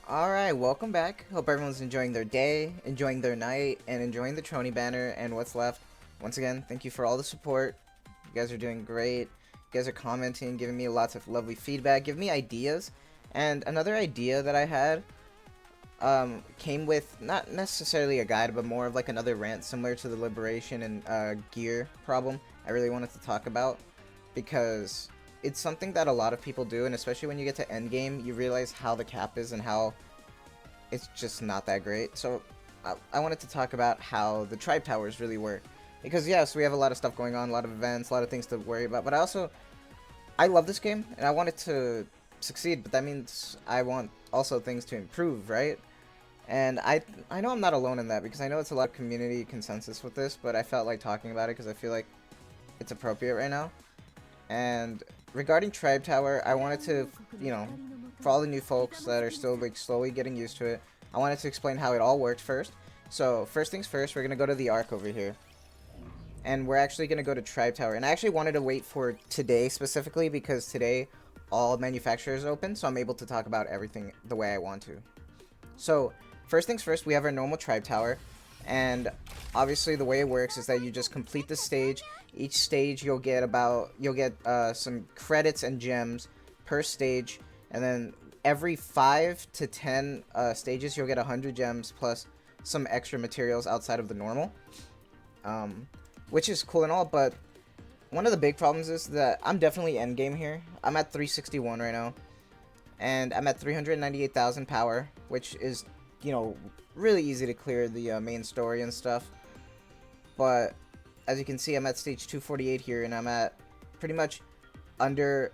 Alright, welcome back. Hope everyone's enjoying their day, enjoying their night, and enjoying the Trony banner and what's left. Once again, thank you for all the support. You guys are doing great. You guys are commenting, giving me lots of lovely feedback, giving me ideas. And another idea that I had came with not necessarily a guide, but more of like another rant similar to the Liberation and gear problem I really wanted to talk about. Because it's something that a lot of people do, and especially when you get to endgame, you realize how the cap is and how it's just not that great. So I wanted to talk about how the tribe towers really work. Because yes, we have a lot of stuff going on, a lot of events, a lot of things to worry about, but I love this game, and I want it to succeed, but that means I want also things to improve, right? And I know I'm not alone in that, because I know it's a lot of community consensus with this, but I felt like talking about it because I feel like it's appropriate right now. And regarding Tribe Tower, I wanted to, for all the new folks that are still like slowly getting used to it, I wanted to explain how it all worked first. So first things first, we're gonna go to the Arc over here, and we're actually gonna go to Tribe Tower. And I actually wanted to wait for today specifically because today all manufacturers are open, so I'm able to talk about everything the way I want to. So first things first, we have our normal Tribe Tower, and obviously the way it works is that you just complete the stage. Each stage you'll get some credits and gems per stage, and then every 5 to 10 stages you'll get 100 gems plus some extra materials outside of the normal, which is cool and all, but one of the big problems is that I'm definitely endgame here. I'm at 361 right now, and I'm at 398,000 power, which is, really easy to clear the main story and stuff. But as you can see, I'm at stage 248 here, and I'm at pretty much under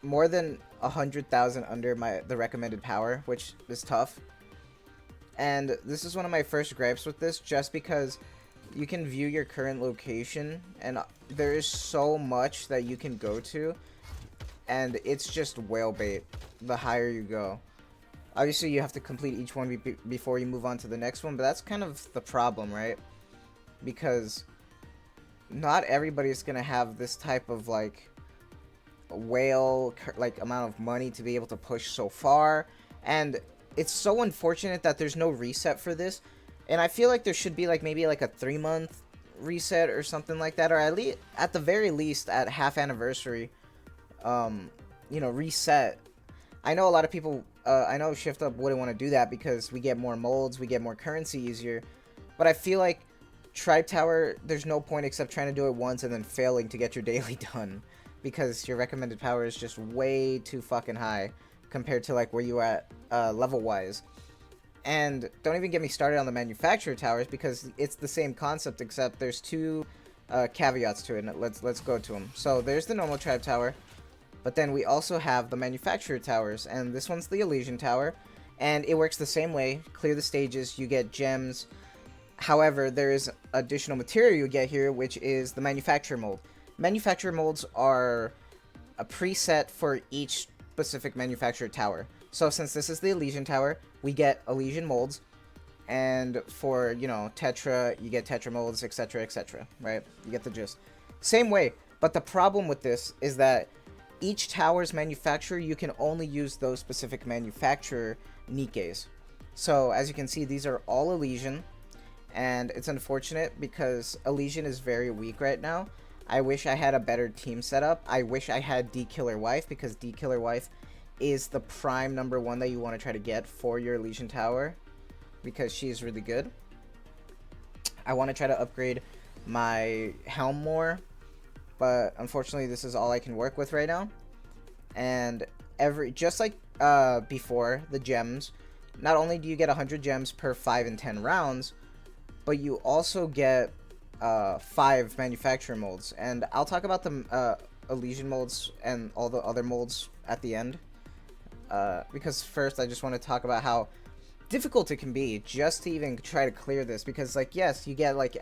more than 100,000 under the recommended power, which is tough. And this is one of my first gripes with this, just because you can view your current location, and there is so much that you can go to, and it's just whale bait the higher you go. Obviously, you have to complete each one before you move on to the next one, but that's kind of the problem, right? Because not everybody's gonna have this type of like whale amount of money to be able to push so far, and it's so unfortunate that there's no reset for this. And I feel like there should be like maybe like a 3-month reset or something like that, or at the very least at half anniversary, reset. I know a lot of people, I know Shift Up wouldn't want to do that because we get more molds, we get more currency easier, but I feel like Tribe Tower, there's no point except trying to do it once and then failing to get your daily done, because your recommended power is just way too fucking high compared to like where you are at level wise. And don't even get me started on the manufacturer towers, because it's the same concept except there's two caveats to it, and let's go to them. So there's the normal Tribe Tower, but then we also have the manufacturer towers, and this one's the Elysian Tower, and it works the same way. Clear the stages, you get gems. However, there is additional material you get here, which is the manufacturer mold. Manufacturer molds are a preset for each specific manufacturer tower. So since this is the Elysian Tower, we get Elysian molds, and for, Tetra, you get Tetra molds, etc, etc, right? You get the gist. Same way, but the problem with this is that each tower's manufacturer, you can only use those specific manufacturer Nikkes. So as you can see, these are all Elysian, and it's unfortunate because Elysian is very weak right now. I wish I had a better team setup. I wish I had D-Killer Wife, because D-Killer Wife is the prime #1 that you want to try to get for your Elysian Tower, because she's really good. I want to try to upgrade my helm more, but unfortunately this is all I can work with right now. And just like before, the gems, not only do you get 100 gems per 5 and 10 rounds, but you also get 5 manufacturer molds. And I'll talk about the Elysian molds and all the other molds at the end, because first I just want to talk about how difficult it can be just to even try to clear this. Because like, yes, you get like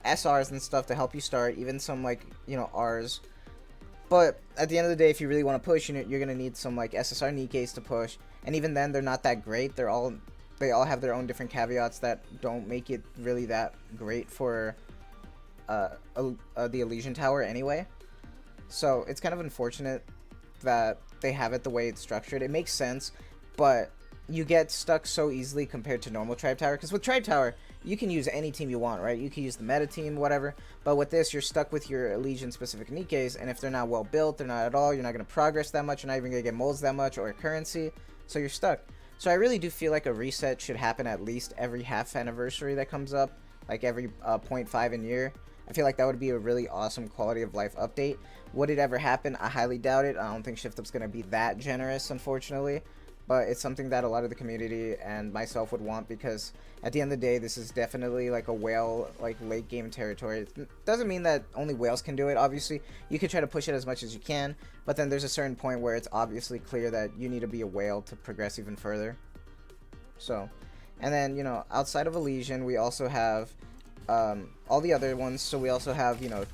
SRs and stuff to help you start, even some like, Rs, but at the end of the day, if you really want to push, you're gonna need some like SSR Nikkes to push, and even then they're not that great. They all have their own different caveats that don't make it really that great for the Elysian Tower anyway. So it's kind of unfortunate that they have it the way it's structured. It makes sense, but you get stuck so easily compared to normal Tribe Tower. Because with Tribe Tower, you can use any team you want, right? You can use the meta team, whatever. But with this, you're stuck with your Legion-specific Nikkes, and if they're not well built, they're not at all, you're not going to progress that much, you're not even going to get molds that much, or currency, so you're stuck. So I really do feel like a reset should happen at least every half anniversary that comes up, like every 0.5 in year. I feel like that would be a really awesome quality of life update. Would it ever happen? I highly doubt it. I don't think ShiftUp's going to be that generous, unfortunately. But it's something that a lot of the community and myself would want, because at the end of the day, this is definitely like a whale, like late game territory. It doesn't mean that only whales can do it, obviously. You could try to push it as much as you can, but then there's a certain point where it's obviously clear that you need to be a whale to progress even further. So, and then, you know, outside of Elysian, we also have all the other ones. So we also have, you know,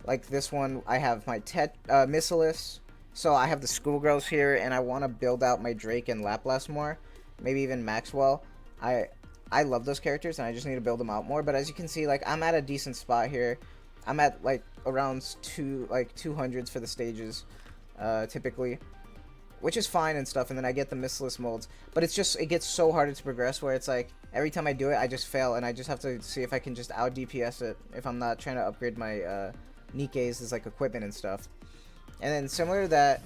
like this one, I have my Missilis. So I have the Schoolgirls here, and I want to build out my Drake and Laplace more. Maybe even Maxwell. I love those characters, and I just need to build them out more. But as you can see, like, I'm at a decent spot here. I'm at, like, around 200s for the stages, typically. Which is fine and stuff, and then I get the Missilis molds. But it's just, it gets so harder to progress, where it's like, every time I do it, I just fail, and I just have to see if I can just out-DPS it, if I'm not trying to upgrade my Nikkes as, like, equipment and stuff. And then similar to that,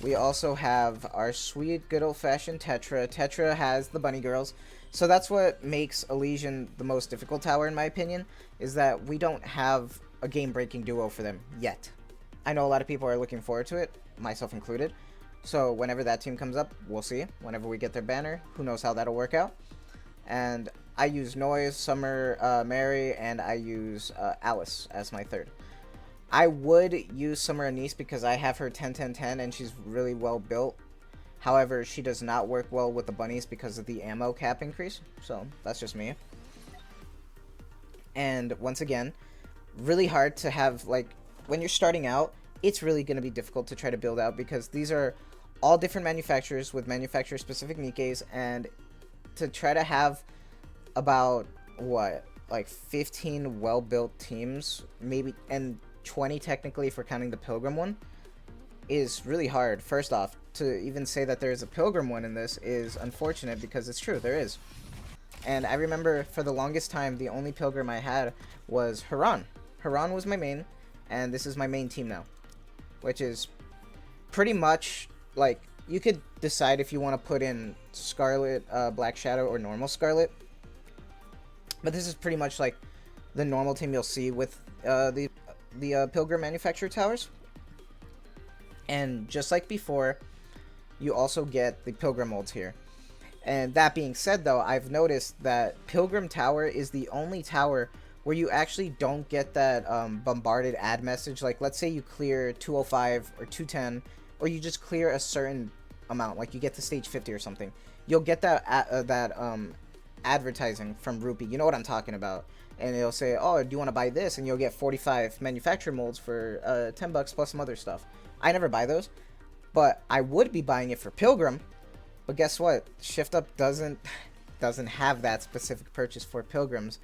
we also have our sweet good old-fashioned Tetra. Tetra has the bunny girls. So that's what makes Elysian the most difficult tower, in my opinion, is that we don't have a game-breaking duo for them yet. I know a lot of people are looking forward to it, myself included. So whenever that team comes up, we'll see. Whenever we get their banner, who knows how that'll work out. And I use Noise, Summer, Mary, and I use Alice as my third. I would use Summer Anise because I have her 10-10-10 and she's really well built. However, she does not work well with the bunnies because of the ammo cap increase. So that's just me. And once again, really hard to have, like, when you're starting out, it's really going to be difficult to try to build out because these are all different manufacturers with manufacturer specific Nikkes, and to try to have about, what, like 15 well built teams, maybe, and 20 technically if we're counting the Pilgrim one, is really hard. First off, to even say that there is a Pilgrim one in this is unfortunate because it's true, there is. And I remember for the longest time, the only Pilgrim I had was Haran. Haran was my main, and this is my main team now. Which is pretty much, like, you could decide if you want to put in Scarlet, Black Shadow, or normal Scarlet. But this is pretty much like the normal team you'll see with the Pilgrim manufacturer towers. And just like before, you also get the Pilgrim molds here. And that being said, though, I've noticed that Pilgrim Tower is the only tower where you actually don't get that bombarded ad message. Like, let's say you clear 205 or 210, or you just clear a certain amount, like you get to stage 50 or something. You'll get that advertising from Rupee. You know what I'm talking about. And it'll say, oh, do you want to buy this? And you'll get 45 manufacturer molds for 10 bucks plus some other stuff. I never buy those, but I would be buying it for Pilgrim. But guess what? ShiftUp doesn't have that specific purchase for Pilgrims.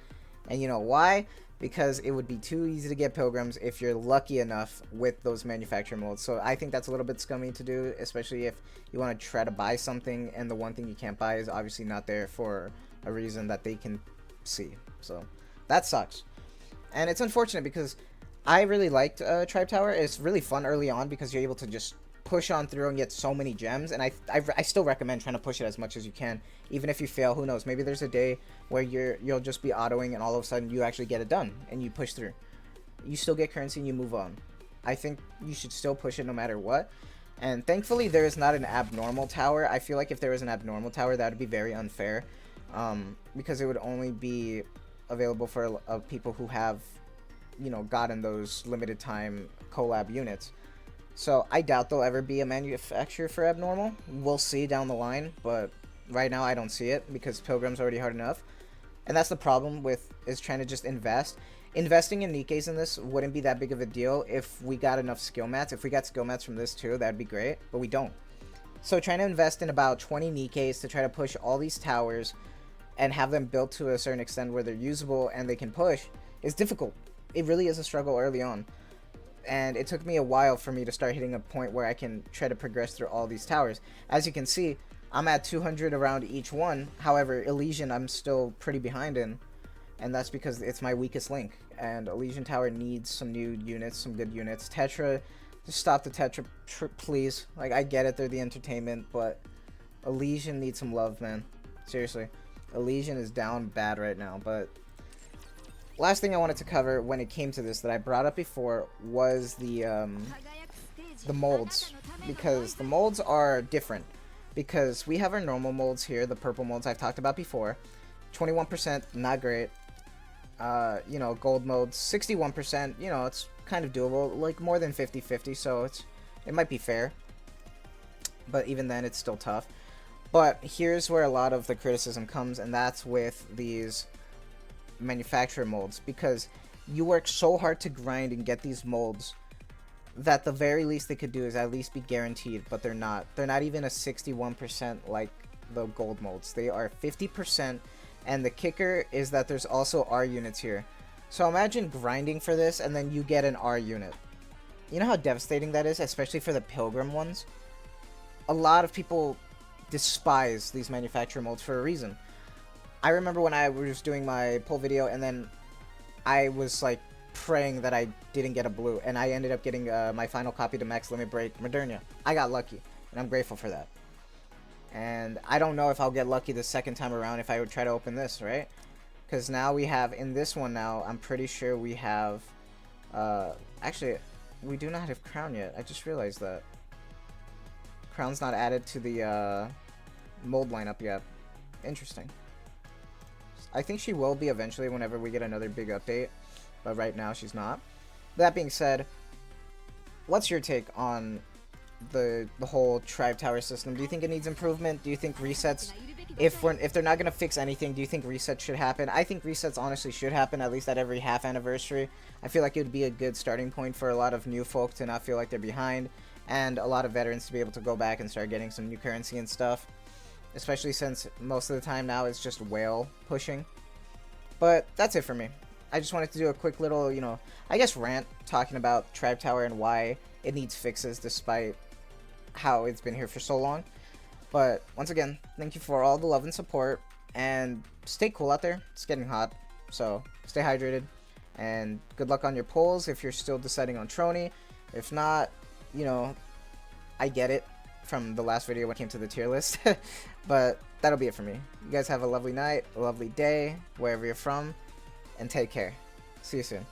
And you know why? Because it would be too easy to get Pilgrims if you're lucky enough with those manufacturer molds. So I think that's a little bit scummy to do, especially if you want to try to buy something and the one thing you can't buy is obviously not there for a reason that they can see. So that sucks. And it's unfortunate because I really liked Tribe Tower. It's really fun early on because you're able to just push on through and get so many gems, and I still recommend trying to push it as much as you can. Even if you fail, who knows, maybe there's a day where you'll just be autoing and all of a sudden you actually get it done and you push through. You still get currency and you move on. I think you should still push it no matter what. And thankfully there is not an abnormal tower. I feel like if there was an abnormal tower, that would be very unfair, because it would only be available for people who have, you know, gotten those limited time collab units. So I doubt there'll ever be a manufacturer for abnormal. We'll see down the line, but right now I don't see it because Pilgrim's already hard enough. And that's the problem with is trying to just invest. Investing in Nikkes in this wouldn't be that big of a deal if we got enough skill mats. If we got skill mats from this too, that'd be great, but we don't. So trying to invest in about 20 Nikkes to try to push all these towers and have them built to a certain extent where they're usable and they can push is difficult. It really is a struggle early on. And it took me a while for me to start hitting a point where I can try to progress through all these towers. As you can see, I'm at 200 around each one. However, Elysian I'm still pretty behind in, and that's because it's my weakest link. And Elysian Tower needs some new units, some good units. Tetra, just stop the Tetra, please. Like, I get it, they're the entertainment, but Elysian needs some love, man. Seriously. Elysian is down bad right now, but last thing I wanted to cover when it came to this that I brought up before was the molds, because the molds are different. Because we have our normal molds here, the purple molds I've talked about before. 21%, not great. You know, gold modes, 61%, you know, it's kind of doable, like more than 50-50, so it might be fair. But even then, it's still tough. But here's where a lot of the criticism comes, and that's with these manufacturer molds, because you work so hard to grind and get these molds that the very least they could do is at least be guaranteed, but they're not. They're not even a 61% like the gold molds. They are 50%, and the kicker is that there's also R units here. So imagine grinding for this and then you get an R unit. You know how devastating that is, especially for the Pilgrim ones? A lot of people despise these manufacturer molds for a reason. I remember when I was doing my pull video and then I was like praying that I didn't get a blue, and I ended up getting my final copy to Max Limit Break Modernia. I got lucky, and I'm grateful for that. And I don't know if I'll get lucky the second time around if I would try to open this, right? Because now we have, in this one now, I'm pretty sure we have, actually, we do not have Crown yet. I just realized that. Crown's not added to the mold lineup yet. Interesting. I think she will be eventually whenever we get another big update, but right now she's not. That being said, what's your take on the whole Tribe Tower system? Do you think it needs improvement? Do you think resets, if they're not gonna fix anything, do you think resets should happen? I think resets honestly should happen at least at every half anniversary. I feel like it would be a good starting point for a lot of new folk to not feel like they're behind, and a lot of veterans to be able to go back and start getting some new currency and stuff, especially since most of the time now it's just whale pushing. But that's it for me. I just wanted to do a quick little, you know, I guess rant talking about Tribe Tower and why it needs fixes despite how it's been here for so long. But once again, thank you for all the love and support, and stay cool out there. It's getting hot, so stay hydrated, and good luck on your polls if you're still deciding on Trony. If not, you know, I get it from the last video when it came to the tier list. But that'll be it for me. You guys have a lovely night, a lovely day, wherever you're from, and take care. See you soon.